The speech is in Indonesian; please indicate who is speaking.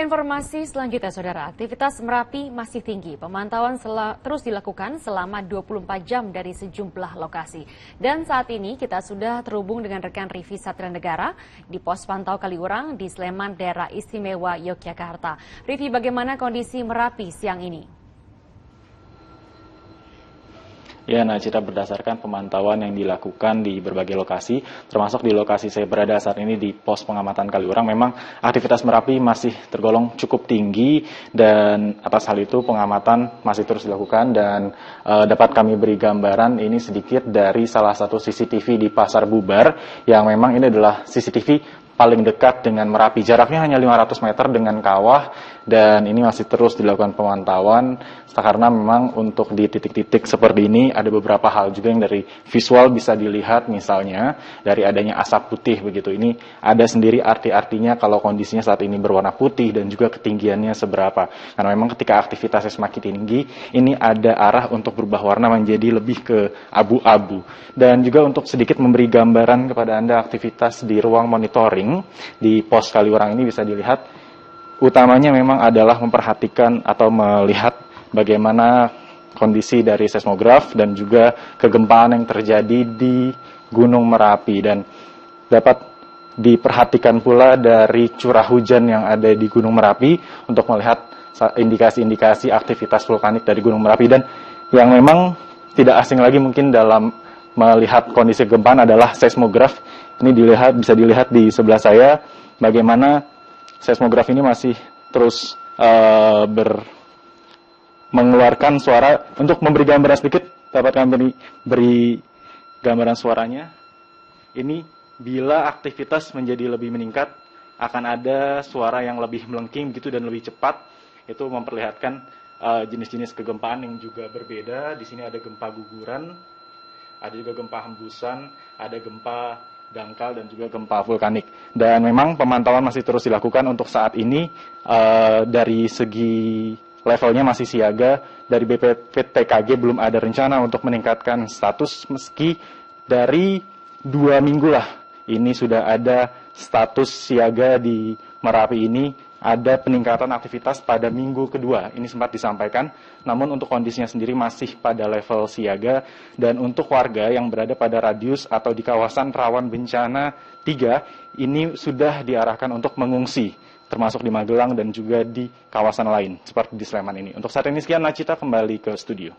Speaker 1: Informasi selanjutnya, Saudara. Aktivitas Merapi masih tinggi. Pemantauan terus dilakukan selama 24 jam dari sejumlah lokasi. Dan saat ini kita sudah terhubung dengan rekan Rivi Satria Negara di pos pantau Kaliurang di Sleman, Daerah Istimewa Yogyakarta. Rivi, bagaimana kondisi Merapi siang ini?
Speaker 2: Ya, Cita, berdasarkan pemantauan yang dilakukan di berbagai lokasi, termasuk di lokasi saya berada saat ini di pos pengamatan Kaliurang, memang aktivitas Merapi masih tergolong cukup tinggi dan atas hal itu pengamatan masih terus dilakukan dan dapat kami beri gambaran ini sedikit dari salah satu CCTV di Pasar Bubar yang memang ini adalah CCTV paling dekat dengan Merapi. Jaraknya hanya 500 meter dengan kawah dan ini masih terus dilakukan pemantauan karena memang untuk di titik-titik seperti ini ada beberapa hal juga yang dari visual bisa dilihat, misalnya dari adanya asap putih begitu. Ini ada sendiri arti-artinya kalau kondisinya saat ini berwarna putih dan juga ketinggiannya seberapa. Karena memang ketika aktivitasnya semakin tinggi, ini ada arah untuk berubah warna menjadi lebih ke abu-abu. Dan juga untuk sedikit memberi gambaran kepada Anda aktivitas di ruang monitoring di pos Kaliurang ini bisa dilihat utamanya memang adalah memperhatikan atau melihat bagaimana kondisi dari seismograf dan juga kegempaan yang terjadi di Gunung Merapi, dan dapat diperhatikan pula dari curah hujan yang ada di Gunung Merapi untuk melihat indikasi-indikasi aktivitas vulkanik dari Gunung Merapi. Dan yang memang tidak asing lagi mungkin dalam melihat kondisi kegempaan adalah seismograf. Ini bisa dilihat di sebelah saya bagaimana seismograf ini masih terus mengeluarkan suara. Untuk memberi gambaran sedikit, dapat kami beri gambaran suaranya. Ini bila aktivitas menjadi lebih meningkat, akan ada suara yang lebih melengking gitu dan lebih cepat. Itu memperlihatkan jenis-jenis kegempaan yang juga berbeda. Di sini ada gempa guguran, ada juga gempa hembusan, ada gempa dangkal dan juga gempa vulkanik. Dan memang pemantauan masih terus dilakukan untuk saat ini. Dari segi levelnya masih siaga. Dari BPPTKG belum ada rencana untuk meningkatkan status, meski dari 2 minggu lah ini sudah ada status siaga di Merapi ini. Ada peningkatan aktivitas pada minggu kedua, ini sempat disampaikan, namun untuk kondisinya sendiri masih pada level siaga. Dan untuk warga yang berada pada radius atau di kawasan rawan bencana 3, ini sudah diarahkan untuk mengungsi, termasuk di Magelang dan juga di kawasan lain, seperti di Sleman ini. Untuk saat ini sekian, Nacita, kembali ke studio.